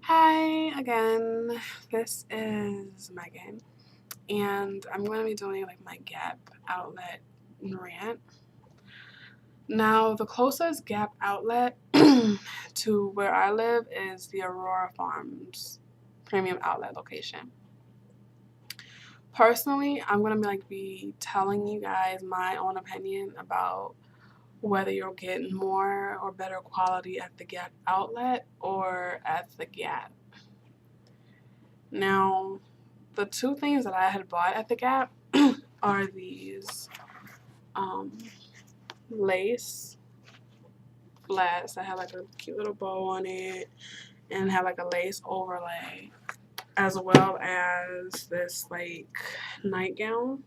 Hi again. This is Megan, and I'm going to be doing like my Gap outlet rant. Now, the closest Gap outlet to where I live is the Aurora Farms premium outlet location. Personally, I'm going to be telling you guys my own opinion about whether you'll get more or better quality at the Gap outlet or at the Gap. Now, the two things that I had bought at the Gap are these um, lace flats that have like a cute little bow on it and have like a lace overlay, as well as this like nightgown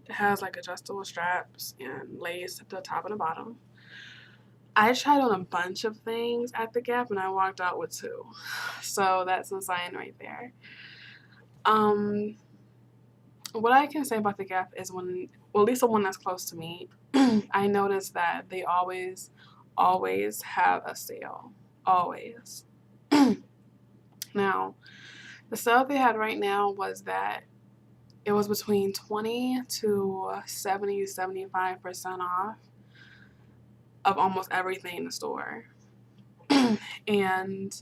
that has like adjustable straps and lace at the top and the bottom. I tried on a bunch of things at the Gap and I walked out with two. So that's a sign right there. What I can say about the Gap is at least the one that's close to me, I noticed that they always have a sale. Always. Now, the sale they had right now was that it was between 20 to 75% off of almost everything in the store. And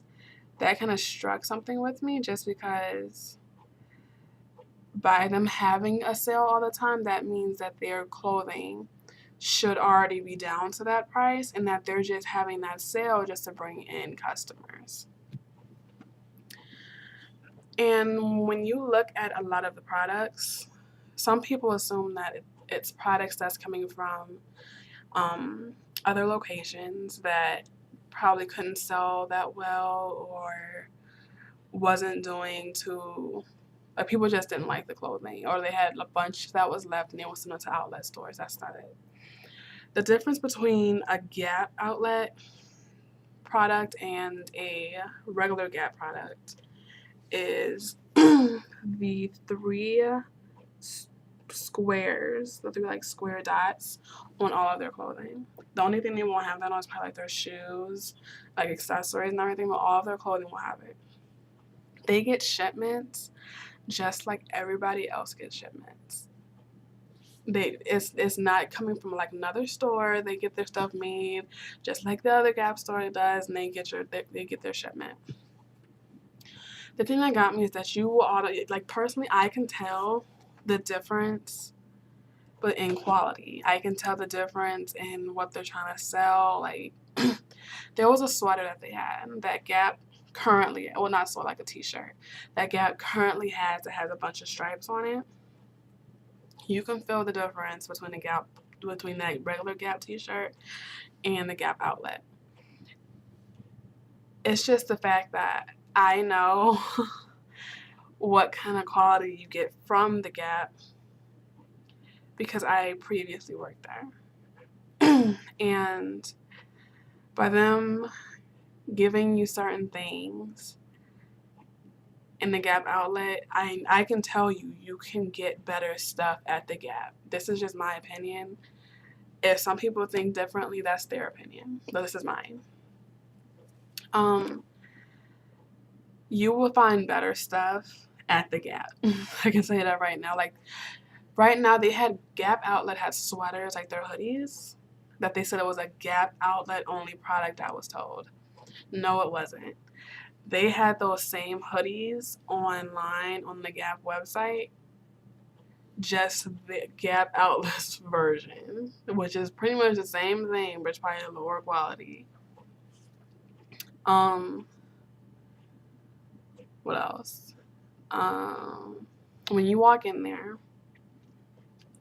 that kind of struck something with me just because by them having a sale all the time, that means that their clothing should already be down to that price and that they're just having that sale just to bring in customers. And when you look at a lot of the products, some people assume that it's products that's coming from other locations that probably couldn't sell that well or wasn't doing too, like people just didn't like the clothing or they had a bunch that was left and they would send it to outlet stores. That's not it. The difference between a Gap outlet product and a regular Gap product is the three squares, the three like square dots on all of their clothing. The only thing they won't have that on is probably like their shoes, like accessories and everything, but all of their clothing will have it. They get shipments just like everybody else gets shipments. It's not coming from like another store. They get their stuff made just like the other Gap store does, and they get their shipment. The thing that got me is that you will like personally, I can tell the difference, but in quality, I can tell the difference in what they're trying to sell. Like there was a sweater that they had that Gap currently, well not so like a t-shirt, that Gap currently has that has a bunch of stripes on it. You can feel the difference between that regular Gap t-shirt and the Gap outlet. It's just the fact that I know what kind of quality you get from the Gap because I previously worked there. And by them giving you certain things in the Gap outlet, I can tell you can get better stuff at the Gap. This is just my opinion. If some people think differently, that's their opinion, but this is mine. You will find better stuff at the Gap. I can say that right now. Like right now, they had Gap outlet had sweaters, like their hoodies, that they said it was a Gap outlet only product. I was told. No, it wasn't. They had those same hoodies online on the Gap website, just the Gap Outlet's version, which is pretty much the same thing, but it's probably a lower quality. What else? When you walk in there,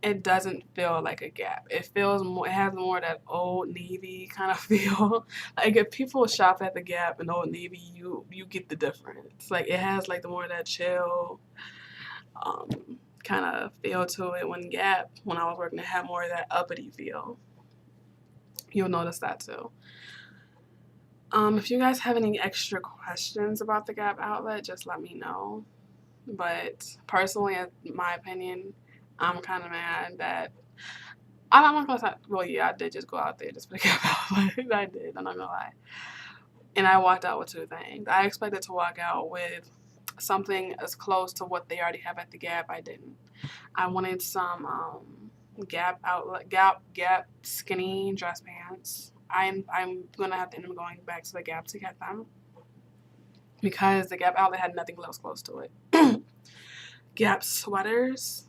it doesn't feel like a Gap. It feels more. It has more of that Old Navy kind of feel. Like if people shop at the Gap and Old Navy, you get the difference. Like it has like the more of that chill kind of feel to it. When I was working, it had more of that uppity feel. You'll notice that too. If you guys have any extra questions about the Gap outlet, just let me know. But personally, in my opinion, I'm kind of mad that I'm not gonna say. Well, yeah, I did just go out there just for the Gap outlet. I did. I'm not gonna lie. and I walked out with two things. I expected to walk out with something as close to what they already have at the Gap. I didn't. I wanted some Gap skinny dress pants. I'm gonna have to end up going back to the Gap to get them because the Gap outlet had nothing else close to it. Gap sweaters,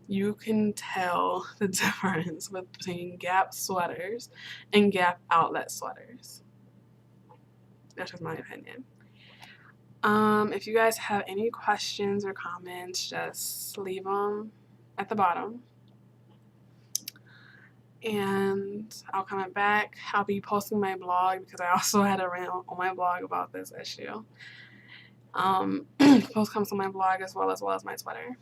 you can tell the difference between Gap sweaters and Gap outlet sweaters. That's just my opinion. If you guys have any questions or comments, just leave them at the bottom. And I'll comment back. I'll be posting my blog because I also had a rant on my blog about this issue. Post comes on my blog as well as my Twitter.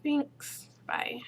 Thanks. Bye.